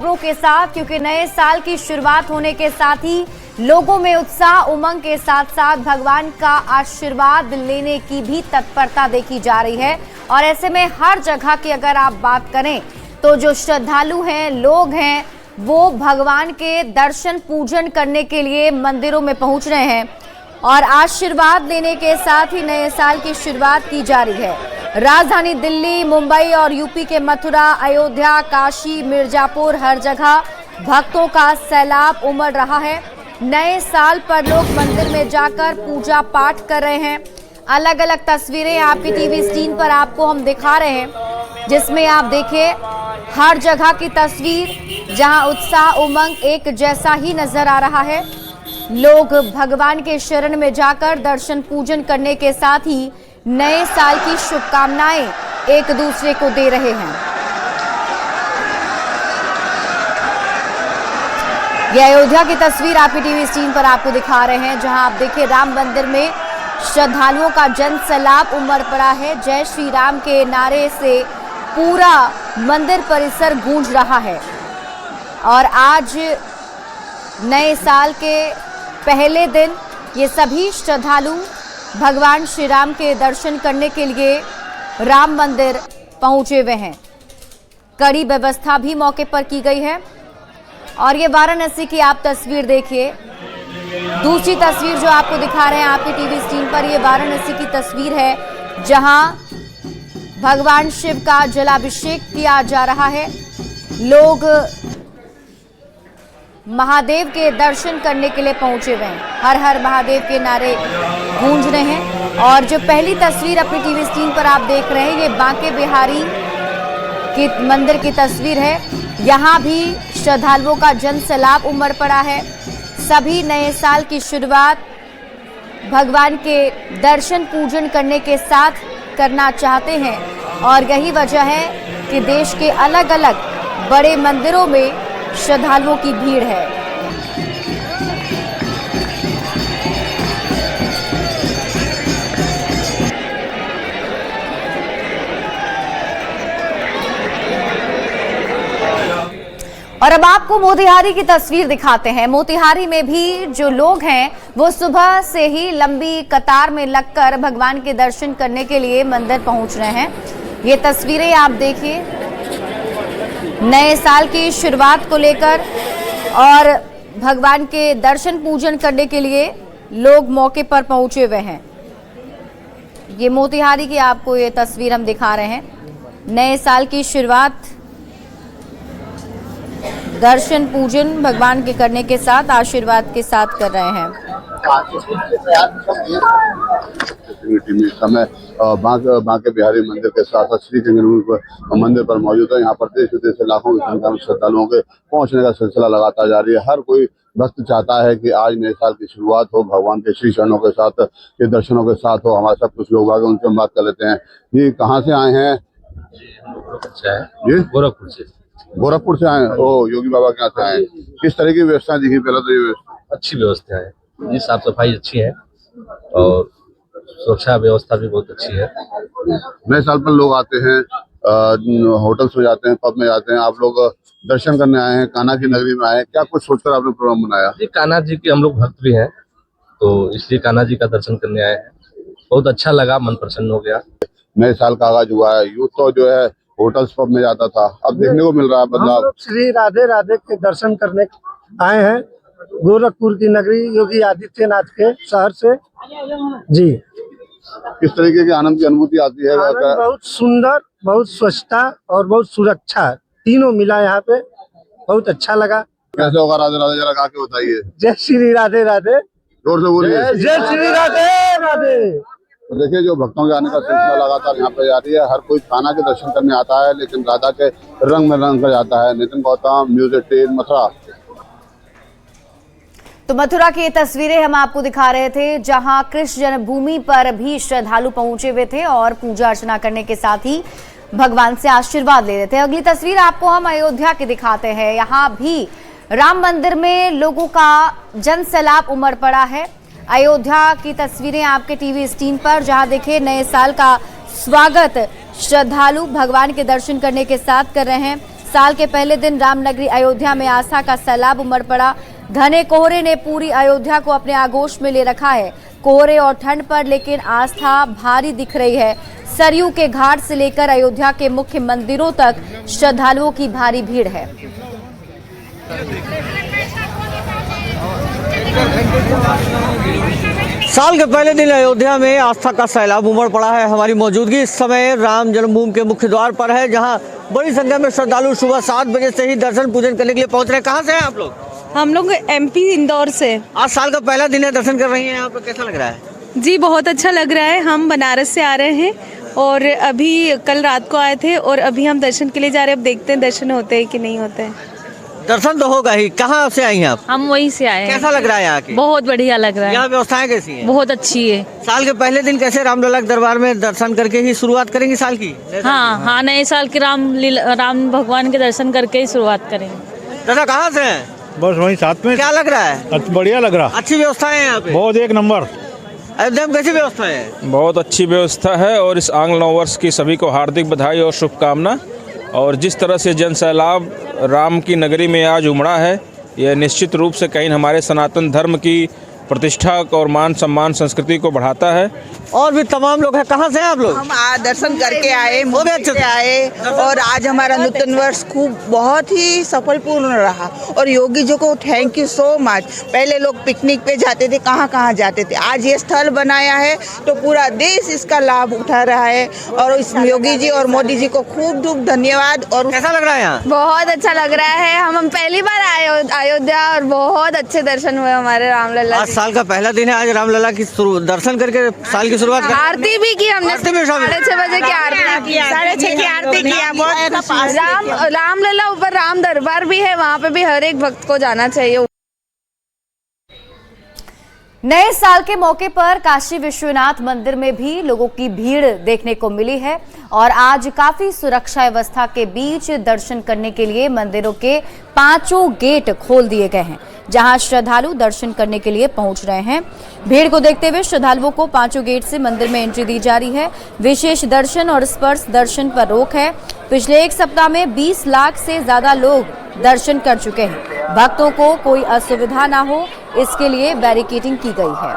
खबरों के साथ, क्योंकि नए साल की शुरुआत होने के साथ ही लोगों में उत्साह उमंग के साथ साथ भगवान का आशीर्वाद लेने की भी तत्परता देखी जा रही है। और ऐसे में हर जगह की अगर आप बात करें तो जो श्रद्धालु हैं, लोग हैं, वो भगवान के दर्शन पूजन करने के लिए मंदिरों में पहुंच रहे हैं और आशीर्वाद लेने के साथ ही नए साल की शुरुआत की जा रही है। राजधानी दिल्ली, मुंबई और यूपी के मथुरा, अयोध्या, काशी, मिर्जापुर, हर जगह भक्तों का सैलाब उमड़ रहा है। नए साल पर लोग मंदिर में जाकर पूजा पाठ कर रहे हैं। अलग अलग तस्वीरें आपकी टीवी स्क्रीन पर आपको हम दिखा रहे हैं, जिसमें आप देखिए हर जगह की तस्वीर जहां उत्साह उमंग एक जैसा ही नजर आ रहा है। लोग भगवान के शरण में जाकर दर्शन पूजन करने के साथ ही नए साल की शुभकामनाएं एक दूसरे को दे रहे हैं। यह अयोध्या की तस्वीर आपकी टीवी स्क्रीन पर आपको दिखा रहे हैं, जहां आप देखिए राम मंदिर में श्रद्धालुओं का जन सैलाब उमड़ पड़ा है। जय श्री राम के नारे से पूरा मंदिर परिसर गूंज रहा है। और आज नए साल के पहले दिन ये सभी श्रद्धालु भगवान श्री राम के दर्शन करने के लिए राम मंदिर पहुंचे हुए हैं। कड़ी व्यवस्था भी मौके पर की गई है। और ये वाराणसी की आप तस्वीर देखिए। दूसरी तस्वीर जो आपको दिखा रहे हैं आपकी टीवी स्क्रीन पर, ये वाराणसी की तस्वीर है, जहां भगवान शिव का जलाभिषेक किया जा रहा है। लोग महादेव के दर्शन करने के लिए पहुंचे हुए हैं। हर हर महादेव के नारे गूंज रहे हैं। और जो पहली तस्वीर अपनी टीवी स्क्रीन पर आप देख रहे हैं, ये बांके बिहारी की मंदिर की तस्वीर है। यहाँ भी श्रद्धालुओं का जन सैलाब उमड़ पड़ा है। सभी नए साल की शुरुआत भगवान के दर्शन पूजन करने के साथ करना चाहते हैं। और यही वजह है कि देश के अलग अलग बड़े मंदिरों में श्रद्धालुओं की भीड़ है। और अब आपको मोतिहारी की तस्वीर दिखाते हैं। मोतिहारी में भी जो लोग हैं वो सुबह से ही लंबी कतार में लगकर भगवान के दर्शन करने के लिए मंदिर पहुंच रहे हैं। ये तस्वीरें आप देखिए नए साल की शुरुआत को लेकर, और भगवान के दर्शन पूजन करने के लिए लोग मौके पर पहुंचे हुए हैं। ये मोतिहारी की आपको ये तस्वीर हम दिखा रहे हैं। नए साल की शुरुआत दर्शन पूजन भगवान के करने के साथ आशीर्वाद के साथ कर रहे हैं। समय बांके बिहारी मंदिर के साथ श्री जंगल मंदिर पर मौजूद है। यहाँ पर देश विदेश से लाखों की संख्या में श्रद्धालुओं के पहुंचने का सिलसिला लगातार जारी है। हर कोई भक्त चाहता है कि आज नए साल की शुरुआत हो भगवान के श्री चरणों के साथ, के दर्शनों के साथ हो। हमारे साथ कुछ लोग आगे उनसे हम बात कर लेते हैं। जी, कहाँ से आए हैं? जी, गोरखपुर से आए हैं। ओ, योगी बाबा के यहाँ से आए हैं। किस तरह की व्यवस्था दिखी? पहले तो ये अच्छी व्यवस्था है जी, साफ सफाई अच्छी है और सुरक्षा व्यवस्था भी बहुत अच्छी है। नए साल पर लोग आते हैं, होटल्स में जाते हैं, पब में जाते हैं। आप लोग दर्शन करने आए हैं, कान्हा की नगरी में आए हैं। क्या कुछ सोचकर आपने प्रोग्राम बनाया? जी, कान्हा जी के हम लोग भक्त भी हैं, तो इसलिए कान्हा जी का दर्शन करने आए हैं। बहुत अच्छा लगा, मन प्रसन्न हो गया। नए साल का आगाज हुआ है। यूथ तो जो है होटल्स पब में जाता था, अब देखने को मिल रहा है बदलाव। श्री राधे राधे के दर्शन करने आए हैं गोरखपुर की नगरी योगी आदित्यनाथ के शहर से। जी, किस तरीके के आनंद की अनुभूति आती है? बहुत सुंदर, बहुत स्वच्छता और बहुत सुरक्षा तीनों मिला यहाँ पे, बहुत अच्छा लगा। कैसे होगा राधे राधे, जरा गा के बताइए। जय श्री राधे राधे, जोर से बोलिए। जय श्री राधे राधे। तो देखिए, जो भक्तों के आने का सिलसिला लगातार यहाँ पे जारी है। हर कोई कान्हा के दर्शन करने आता है, लेकिन राधा के रंग में रंग कर जाता है। नितिन गौतम, न्यूज़ 18 मथुरा। तो मथुरा की ये तस्वीरें हम आपको दिखा रहे थे, जहां कृष्ण जन्मभूमि पर भी श्रद्धालु पहुंचे हुए थे और पूजा अर्चना करने के साथ ही भगवान से आशीर्वाद ले रहे थे। अगली तस्वीर आपको हम अयोध्या की दिखाते हैं। यहाँ भी राम मंदिर में लोगों का जन सैलाब उमड़ पड़ा है। अयोध्या की तस्वीरें आपके टीवी स्क्रीन पर, जहां देखिए नए साल का स्वागत श्रद्धालु भगवान के दर्शन करने के साथ कर रहे हैं। साल के पहले दिन रामनगरी अयोध्या में आस्था का सैलाब उमड़ पड़ा। घने कोहरे ने पूरी अयोध्या को अपने आगोश में ले रखा है। कोहरे और ठंड पर लेकिन आस्था भारी दिख रही है। सरयू के घाट से लेकर अयोध्या के मुख्य मंदिरों तक श्रद्धालुओं की भारी भीड़ है। साल के पहले दिन अयोध्या में आस्था का सैलाब उमड़ पड़ा है। हमारी मौजूदगी इस समय राम जन्मभूमि के मुख्य द्वार पर है, जहां बड़ी संख्या में श्रद्धालु सुबह 7 बजे से ही दर्शन पूजन करने के लिए पहुंच रहे हैं। कहां से हैं आप लोग? हम लोग MP इंदौर से। आज साल का पहला दिन है, दर्शन कर रही हैं यहाँ पर, कैसा लग रहा है? जी बहुत अच्छा लग रहा है। हम बनारस से आ रहे हैं और अभी कल रात को आए थे और अभी हम दर्शन के लिए जा रहे हैं। अब देखते हैं दर्शन होते हैं कि नहीं होते हैं। दर्शन तो होगा ही। कहाँ से आई हैं आप? हम वहीं से आए हैं। कैसा लग रहा है यहाँ की? बहुत बढ़िया लग रहा है। यहाँ व्यवस्थाएं कैसी हैं? बहुत अच्छी है। साल के पहले दिन कैसे रामलला के दरबार में दर्शन करके ही शुरुआत करेंगी साल की? हाँ, नए साल के राम भगवान के दर्शन करके ही शुरुआत करेंगे। दादा कहाँ से हैं? बस वहीं साथ में। क्या लग रहा है? बढ़िया लग रहा। अच्छी व्यवस्था है यहाँ पे? बहुत एक नंबर। अयोध्या में कैसी व्यवस्था है? बहुत अच्छी व्यवस्था है और इस आंग्ल नव वर्ष की सभी को हार्दिक बधाई और शुभकामना। और जिस तरह से जन सैलाब राम की नगरी में आज उमड़ा है, यह निश्चित रूप से कहीं हमारे सनातन धर्म की प्रतिष्ठा और मान सम्मान संस्कृति को बढ़ाता है। और भी तमाम लोग हैं। कहाँ से हैं आप लोग? हम दर्शन करके आए, मुंबई से आए और आज हमारा नूतन वर्ष खूब बहुत ही सफलपूर्ण रहा। और योगी जी को थैंक यू सो मच। पहले लोग पिकनिक पे जाते थे, कहाँ जाते थे, आज ये स्थल बनाया है तो पूरा देश इसका लाभ उठा रहा है। और इस योगी जी और मोदी जी को खूब खूब धन्यवाद। और कैसा लग रहा है यहाँ? बहुत अच्छा लग रहा है। हम पहली बार आए अयोध्या और बहुत अच्छे दर्शन हुए हमारे रामलला। साल का पहला दिन है, आज रामलला की दर्शन करके साल की शुरुआत। आरती भी की हमने, 6:30 बजे की आरती की, 6:30 की आरती किया। रामलला ऊपर राम दरबार भी है, वहाँ पे भी हर एक भक्त को जाना चाहिए। नए साल के मौके पर काशी विश्वनाथ मंदिर में भी लोगों की भीड़ देखने को मिली है और आज काफी सुरक्षा व्यवस्था के बीच दर्शन करने के लिए मंदिरों के 5 गेट खोल दिए गए हैं, जहां श्रद्धालु दर्शन करने के लिए पहुंच रहे हैं। भीड़ को देखते हुए श्रद्धालुओं को 5 गेट से मंदिर में एंट्री दी जा रही है। विशेष दर्शन और स्पर्श दर्शन पर रोक है। पिछले एक सप्ताह में 20 लाख से ज्यादा लोग दर्शन कर चुके हैं। भक्तों को कोई असुविधा ना हो, इसके लिए बैरिकेडिंग की गई है।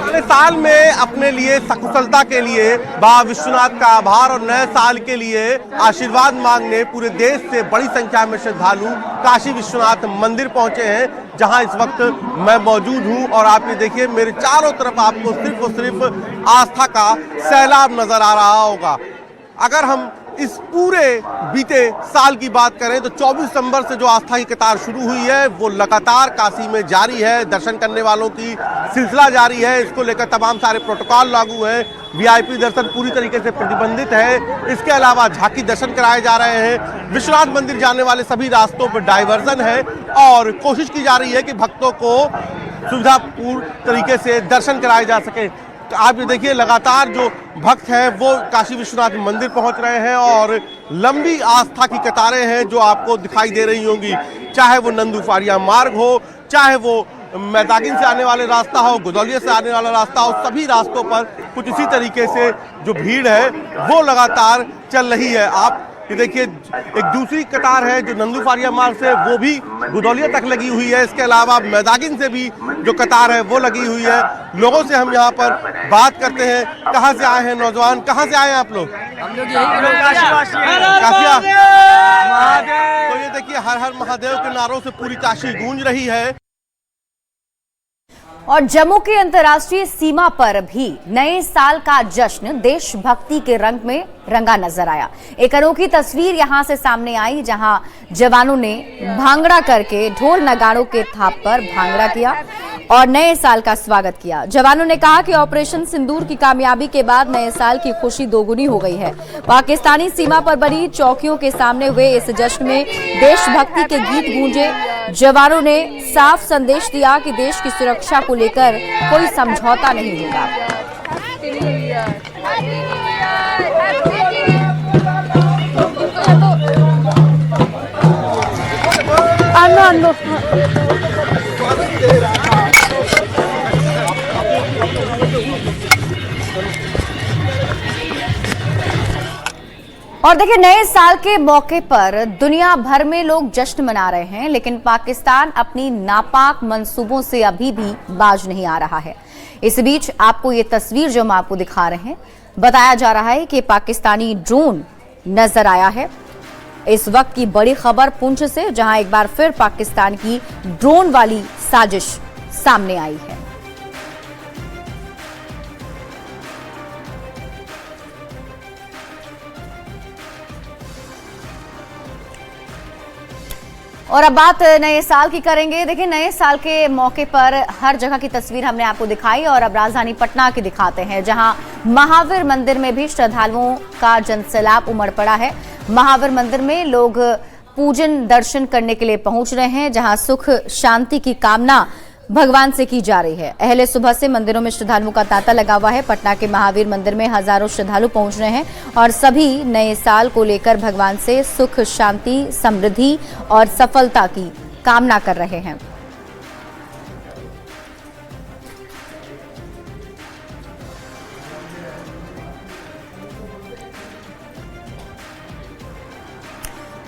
नए साल में अपने लिए सकुशलता के लिए बाबा विश्वनाथ का आभार और नए साल के लिए आशीर्वाद मांगने पूरे देश से बड़ी संख्या में श्रद्धालु काशी विश्वनाथ मंदिर पहुंचे हैं, जहां इस वक्त मैं मौजूद हूं। और आप ये देखिए, मेरे चारों तरफ आपको सिर्फ और सिर्फ आस्था का सैलाब नजर आ रहा होगा। अगर हम इस पूरे बीते साल की बात करें तो 24 दिसंबर से जो आस्था की कतार शुरू हुई है वो लगातार काशी में जारी है। दर्शन करने वालों की सिलसिला जारी है। इसको लेकर तमाम सारे प्रोटोकॉल लागू हैं। VIP दर्शन पूरी तरीके से प्रतिबंधित है। इसके अलावा झांकी दर्शन कराए जा रहे हैं। विश्वनाथ मंदिर जाने वाले सभी रास्तों पर डाइवर्जन है और कोशिश की जा रही है कि भक्तों को सुविधापूर्ण तरीके से दर्शन कराए जा सके। तो आप ये देखिए, लगातार जो भक्त हैं वो काशी विश्वनाथ मंदिर पहुंच रहे हैं और लंबी आस्था की कतारें हैं जो आपको दिखाई दे रही होंगी। चाहे वो नंदूफारिया मार्ग हो, चाहे वो मैदागिन से आने वाले रास्ता हो, गुदौलिया से आने वाला रास्ता हो, सभी रास्तों पर कुछ इसी तरीके से जो भीड़ है वो लगातार चल रही है। आप ये देखिए, एक दूसरी कतार है जो नंदूफारिया मार्ग से, वो भी गुदौलिया तक लगी हुई है। इसके अलावा मैदागिन से भी जो कतार है वो लगी हुई है। लोगों से हम यहाँ पर बात करते हैं। कहाँ से आए हैं नौजवान, कहाँ से आए हैं आप लोग? हम लोग यही काशिया। तो ये देखिए, हर हर महादेव के नारों से पूरी काशी गूंज रही है। और जम्मू की अंतर्राष्ट्रीय सीमा पर भी नए साल का जश्न देशभक्ति के रंग में रंगा नजर आया। एक अनोखी तस्वीर यहां से सामने आई, जहां जवानों ने भांगड़ा करके ढोल नगाड़ों के थाप पर भांगड़ा किया और नए साल का स्वागत किया। जवानों ने कहा कि ऑपरेशन सिंदूर की कामयाबी के बाद नए साल की खुशी दोगुनी हो गई है। पाकिस्तानी सीमा पर बनी चौकियों के सामने हुए इस जश्न में देशभक्ति के गीत गूंजे। जवानों ने साफ संदेश दिया कि देश की सुरक्षा को लेकर कोई समझौता नहीं होगा। और देखिए, नए साल के मौके पर दुनिया भर में लोग जश्न मना रहे हैं, लेकिन पाकिस्तान अपनी नापाक मंसूबों से अभी भी बाज नहीं आ रहा है। इस बीच आपको ये तस्वीर जो हम आपको दिखा रहे हैं, बताया जा रहा है कि पाकिस्तानी ड्रोन नजर आया है। इस वक्त की बड़ी खबर पुंछ से, जहां एक बार फिर पाकिस्तान की ड्रोन वाली साजिश सामने आई है। और अब बात नए साल की करेंगे। देखिए, नए साल के मौके पर हर जगह की तस्वीर हमने आपको दिखाई और अब राजधानी पटना की दिखाते हैं, जहां महावीर मंदिर में भी श्रद्धालुओं का जनसैलाब उमड़ पड़ा है। महावीर मंदिर में लोग पूजन दर्शन करने के लिए पहुंच रहे हैं, जहां सुख शांति की कामना भगवान से की जा रही है। अहले सुबह से मंदिरों में श्रद्धालुओं का तांता लगा हुआ है। पटना के महावीर मंदिर में हजारों श्रद्धालु पहुंच रहे हैं और सभी नए साल को लेकर भगवान से सुख शांति, समृद्धि और सफलता की कामना कर रहे हैं।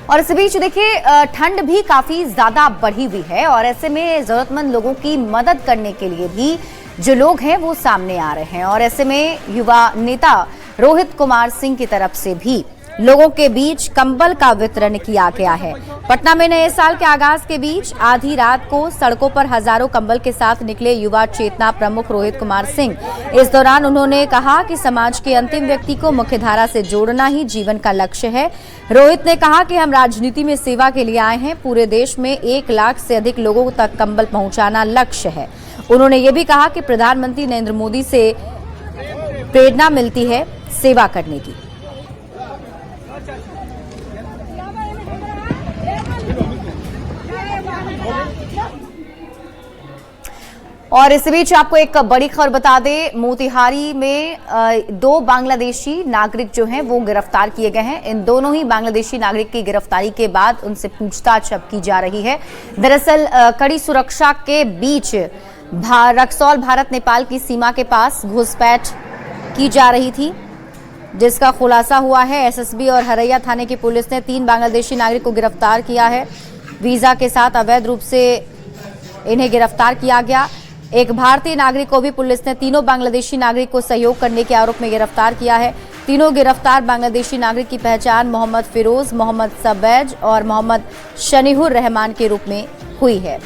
और इस बीच देखिए, ठंड भी काफी ज्यादा बढ़ी हुई है और ऐसे में जरूरतमंद लोगों की मदद करने के लिए भी जो लोग हैं वो सामने आ रहे हैं। और ऐसे में युवा नेता रोहित कुमार सिंह की तरफ से भी लोगों के बीच कंबल का वितरण किया गया है। पटना में नए साल के आगाज के बीच आधी रात को सड़कों पर हजारों कंबल के साथ निकले युवा चेतना प्रमुख रोहित कुमार सिंह। इस दौरान उन्होंने कहा कि समाज के अंतिम व्यक्ति को मुख्यधारा से जोड़ना ही जीवन का लक्ष्य है। रोहित ने कहा कि हम राजनीति में सेवा के लिए आए हैं, पूरे देश में 1 लाख से अधिक लोगों तक कंबल पहुंचाना लक्ष्य है। उन्होंने ये भी कहा कि प्रधानमंत्री नरेंद्र मोदी से प्रेरणा मिलती है सेवा करने की। और इस बीच आपको एक बड़ी खबर बता दें, मोतिहारी में 2 बांग्लादेशी नागरिक जो हैं वो गिरफ्तार किए गए हैं। इन दोनों ही बांग्लादेशी नागरिक की गिरफ्तारी के बाद उनसे पूछताछ अब की जा रही है। दरअसल कड़ी सुरक्षा के बीच रक्सौल भारत नेपाल की सीमा के पास घुसपैठ की जा रही थी, जिसका खुलासा हुआ है। एसएसबी और हरैया थाने की पुलिस ने 3 बांग्लादेशी नागरिक को गिरफ्तार किया है। वीजा के साथ अवैध रूप से इन्हें गिरफ्तार किया गया। एक भारतीय नागरिक को भी पुलिस ने तीनों बांग्लादेशी नागरिक को सहयोग करने के आरोप में गिरफ्तार किया है। तीनों गिरफ्तार बांग्लादेशी नागरिक की पहचान मोहम्मद फिरोज, मोहम्मद सबैज और मोहम्मद शनीहुर रहमान के रूप में हुई है।